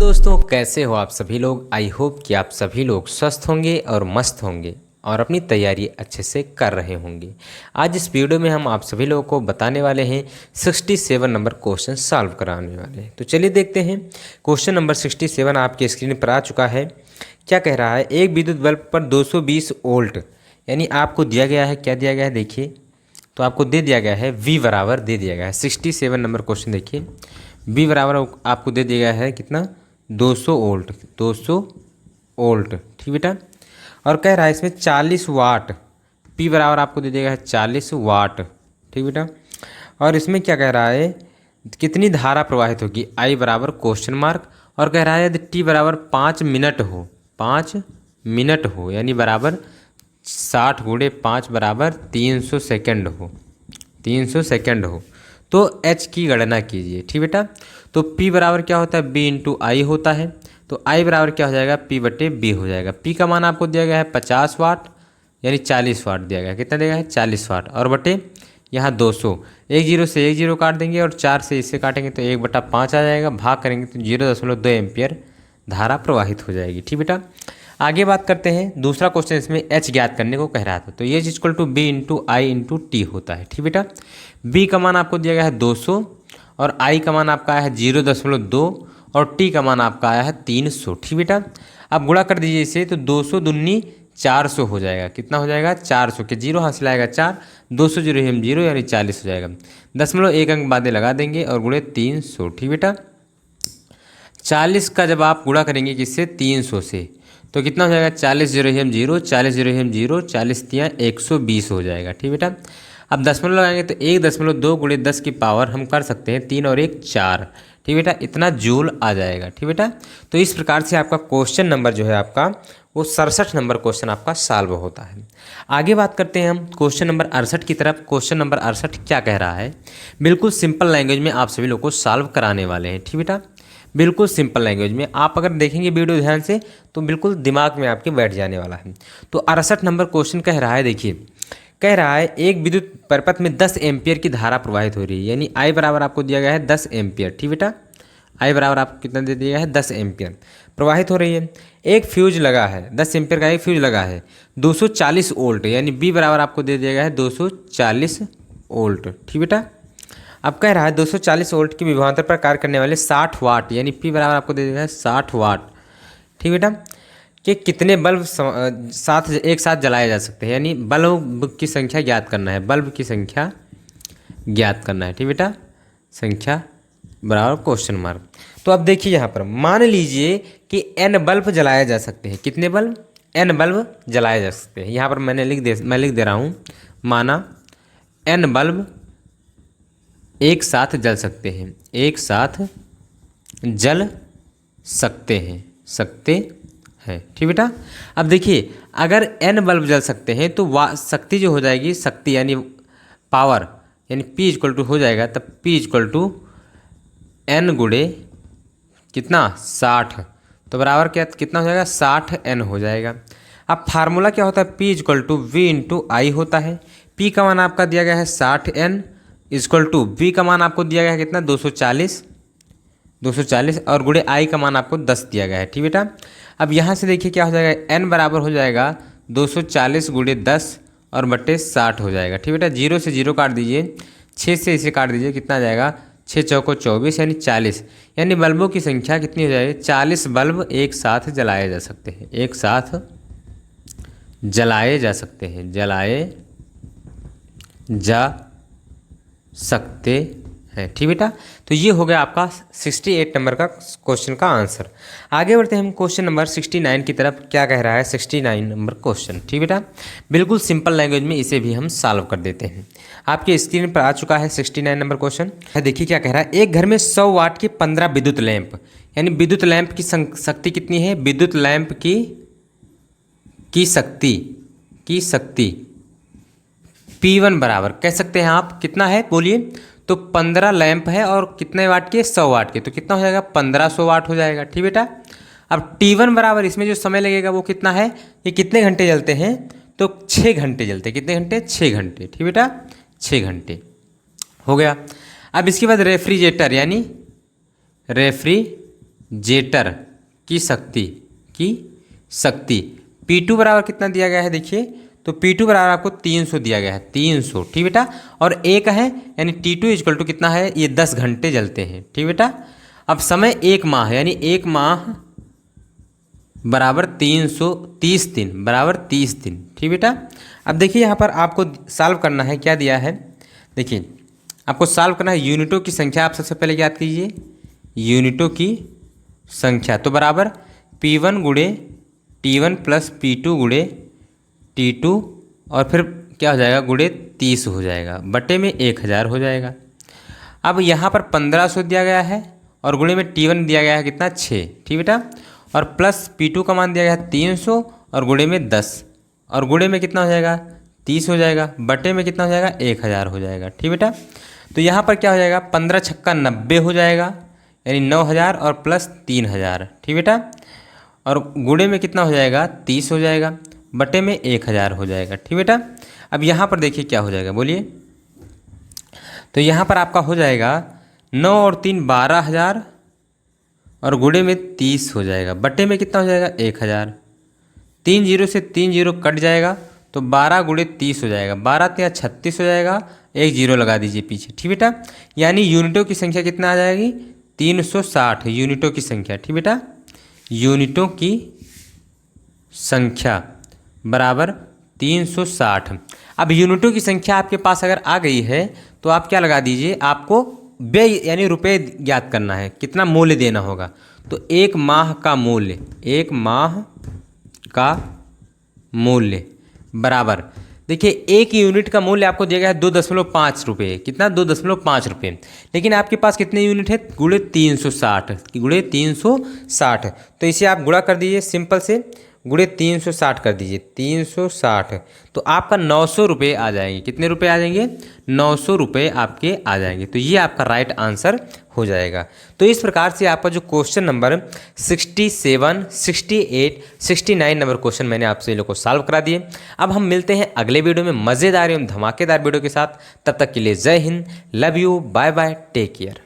दोस्तों, कैसे हो आप सभी लोग। आई होप कि आप सभी लोग स्वस्थ होंगे और मस्त होंगे और अपनी तैयारी अच्छे से कर रहे होंगे। आज इस वीडियो में हम आप सभी लोगों को बताने वाले हैं 67 नंबर क्वेश्चन सॉल्व कराने वाले हैं। तो चलिए देखते हैं। क्वेश्चन नंबर 67 आपकी स्क्रीन पर आ चुका है। क्या कह रहा है, एक विद्युत बल्ब पर 220 वोल्ट यानी आपको दिया गया है, क्या दिया गया है देखिए, तो आपको दे दिया गया है V बराबर दे दिया गया है 67 नंबर क्वेश्चन देखिए। V बराबर आपको दे दिया गया है कितना, 200 वोल्ट, 200 वोल्ट, ठीक बेटा। और कह रहा है इसमें 40 वाट, P बराबर आपको दे दिया गया है 40 वाट, ठीक बेटा। और इसमें क्या कह रहा है, कितनी धारा प्रवाहित होगी, I बराबर क्वेश्चन मार्क। और कह रहा है यदि T बराबर 5 मिनट हो, 5 मिनट हो यानी बराबर 60 गुणे 5 बराबर 300 सेकेंड हो, 300 सेकेंड हो तो H की गणना कीजिए, ठीक बेटा। तो P बराबर क्या होता है, B इंटू आई होता है। तो I बराबर क्या हो जाएगा, P बटे B हो जाएगा। P का मान आपको दिया गया है 50 वाट यानी 40 वाट दिया गया है। कितना दिया गया है, 40 वाट। और बटे यहाँ 200, एक जीरो से एक जीरो काट देंगे और 4 से इससे काटेंगे तो 1/5 आ जाएगा। भाग करेंगे तो 0.2 एम्पियर धारा प्रवाहित हो जाएगी, ठीक बेटा। आगे बात करते हैं। दूसरा क्वेश्चन इसमें H ज्ञात करने को कह रहा था, तो H equal to B into I into T होता है, ठीक बेटा। B का मान आपको दिया गया है 200 और I का मान आपका आया है 0.2 और T का मान आपका आया है 300, ठीक बेटा। अब गुणा कर दीजिए इसे, तो 200 दूनी 400 हो जाएगा। कितना हो जाएगा, 400 के जीरो हासिल आएगा 4, 200 जीरो हम जीरो यानी 40 हो जाएगा। 0.1 अंक बादें लगा देंगे और गुणे 300, ठीक बेटा। 40 का जब आप गुणा करेंगे किससे, 300 से, तो कितना हो जाएगा, 40 जीरो हम जीरो, 40 जीरो हम जीरो, 40 तियाँ 120 हो जाएगा, ठीक बेटा। अब दशमलव लगाएंगे तो 1.2 गुणे 10 की पावर हम कर सकते हैं 3 और 1 4, ठीक बेटा। इतना जूल आ जाएगा, ठीक बेटा। तो इस प्रकार से आपका क्वेश्चन नंबर जो है आपका वो 67 नंबर क्वेश्चन आपका सॉल्व होता है। आगे बात करते हैं हम क्वेश्चन नंबर 68 की तरफ। क्वेश्चन नंबर 68 क्या कह रहा है, बिल्कुल सिंपल लैंग्वेज में आप सभी लोग को सॉल्व कराने वाले हैं, ठीक बेटा। बिल्कुल सिंपल लैंग्वेज में आप अगर देखेंगे वीडियो ध्यान से तो बिल्कुल दिमाग में आपके बैठ जाने वाला है। तो 68 नंबर क्वेश्चन कह रहा है, देखिए कह रहा है एक विद्युत परिपथ में 10 एम्पियर की धारा प्रवाहित हो रही है यानी I बराबर आपको दिया गया है 10 एम्पियर, ठीक बेटा। I बराबर आपको कितना दे दिया गया है, 10 एम्पियर प्रवाहित हो रही है। एक फ्यूज लगा है, 10 एम्पियर का एक फ्यूज लगा है, 240 वोल्ट यानी B बराबर आपको दे दिया गया है 240 वोल्ट, ठीक बेटा। अब कह रहा है 240 वोल्ट की विभवांतर पर कार्य करने वाले 60 वाट यानी P बराबर आपको दे दिया है 60 वाट, ठीक बेटा। कि कितने बल्ब एक साथ जलाए जा सकते हैं यानी बल्ब की संख्या ज्ञात करना है, बल्ब की संख्या ज्ञात करना है, ठीक बेटा। संख्या बराबर क्वेश्चन मार्क। तो अब देखिए यहाँ पर मान लीजिए कि N बल्ब जलाए जा सकते हैं। कितने बल्ब, N बल्ब जलाए जा सकते हैं। यहाँ पर मैं लिख दे रहा हूँ, माना N बल्ब एक साथ जल सकते हैं, एक साथ जल सकते हैं, ठीक बेटा। अब देखिए अगर N बल्ब जल सकते हैं तो शक्ति जो हो जाएगी, शक्ति यानी पावर यानी P इक्वल टू हो जाएगा, तब P इक्वल टू N गुणे कितना 60, तो बराबर क्या कितना हो जाएगा 60N हो जाएगा। अब फार्मूला क्या होता है, P equal to V into I होता है। P का मान आपका दिया गया है 60N इक्वल टू V का मान आपको दिया गया है कितना 240 और गुणे I का मान आपको 10 दिया गया है, ठीक बेटा। अब यहाँ से देखिए क्या हो जाएगा, N बराबर हो जाएगा 240 गुणे 10 और बट्टे 60 हो जाएगा, ठीक बेटा। 0 से 0 काट दीजिए, 6 से इसे काट दीजिए, कितना आ जाएगा 6 चौको 24 यानी 40 यानी बल्बों की संख्या कितनी हो जाएगी, 40 बल्ब एक साथ जलाए जा सकते हैं, एक साथ जलाए जा सकते हैं, जलाए जा सकते हैं, ठीक बेटा। तो ये हो गया आपका 68 नंबर का क्वेश्चन का आंसर। आगे बढ़ते हैं हम क्वेश्चन नंबर 69 की तरफ। क्या कह रहा है 69 नंबर क्वेश्चन, ठीक बेटा। बिल्कुल सिंपल लैंग्वेज में इसे भी हम सॉल्व कर देते हैं। आपकी स्क्रीन पर आ चुका है 69 नंबर क्वेश्चन। देखिए क्या कह रहा है, एक घर में 100 वाट की 15 विद्युत लैंप यानी विद्युत लैंप की शक्ति कितनी है, विद्युत लैंप की शक्ति P1 बराबर कह सकते हैं आप, कितना है बोलिए, तो 15 लैंप है और कितने वाट के, 100 वाट के, तो कितना हो जाएगा 1500 वाट हो जाएगा, ठीक बेटा। अब T1 बराबर इसमें जो समय लगेगा वो कितना है, ये कितने घंटे जलते हैं, तो 6 घंटे जलते हैं। कितने घंटे, 6 घंटे, ठीक बेटा, 6 घंटे हो गया। अब इसके बाद रेफ्रिजरेटर यानी जेटर की शक्ति P2 बराबर कितना दिया गया है देखिए, तो P2 बराबर आपको 300 दिया गया है, 300, ठीक बेटा। और एक है यानी T2 इक्वल टू कितना है, ये 10 घंटे जलते हैं, ठीक बेटा। अब समय 1 माह है, यानी 1 माह बराबर 330 दिन, बराबर 30 दिन, ठीक बेटा। अब देखिए यहाँ पर आपको सॉल्व करना है, क्या दिया है देखिए, आपको सॉल्व करना है यूनिटों की संख्या। आप सबसे पहले याद कीजिए यूनिटों की संख्या, तो बराबर P1 गुणे T1 प्लस P2 गुणे T2 और फिर क्या हो जाएगा गुणे 30 हो जाएगा, बटे में 1000 हो जाएगा। अब यहाँ पर 1500 दिया गया है और गुणे में T1 दिया गया है कितना 6, ठीक बेटा। और प्लस P2 का मान दिया गया है 300 और गुणे में 10 और गुणे में कितना हो जाएगा 30 हो जाएगा, बटे में कितना हो जाएगा 1000 हो जाएगा, ठीक बेटा। तो यहाँ पर क्या हो जाएगा 15 छक्का 90 हो जाएगा, यानी 9000 और प्लस 3000, ठीक बेटा। और गुणे में कितना हो जाएगा 30 हो जाएगा, बटे में 1000 हो जाएगा, ठीक बेटा। अब यहाँ पर देखिए क्या हो जाएगा बोलिए, तो यहाँ पर आपका हो जाएगा 9 और 3 12000 और गुणे में 30 हो जाएगा, बटे में कितना हो जाएगा 1000। 3 जीरो से 3 जीरो कट जाएगा तो 12 गुणे 30 हो जाएगा, 12 3 36 हो जाएगा, 1 जीरो लगा दीजिए पीछे, ठीक बेटा। यानी यूनिटों की संख्या कितना आ जाएगी 360 यूनिटों की संख्या, ठीक बेटा। यूनिटों की संख्या बराबर 360। अब यूनिटों की संख्या आपके पास अगर आ गई है तो आप क्या लगा दीजिए, आपको व्यय यानी रुपए ज्ञात करना है, कितना मूल्य देना होगा। तो 1 माह का मूल्य, 1 माह का मूल्य बराबर देखिए 1 यूनिट का मूल्य आपको दिया गया है 2.5 रुपये, कितना 2.5 रुपये। लेकिन आपके पास कितने यूनिट है गुणे 360, गुणे 360, तो इसे आप गुणा कर दीजिए सिंपल से, गुणे 360 कर दीजिए 360, तो आपका 900 रुपये आ जाएंगे। कितने रुपये आ जाएंगे 900 रुपये आपके आ जाएंगे। तो ये आपका राइट आंसर हो जाएगा। तो इस प्रकार से आपका जो क्वेश्चन नंबर 67, 68, 69 नंबर क्वेश्चन मैंने आपसे लोग को सॉल्व करा दिए। अब हम मिलते हैं अगले वीडियो में मज़ेदार एवं धमाकेदार वीडियो के साथ। तब तक के लिए जय हिंद, love you, bye bye, take care.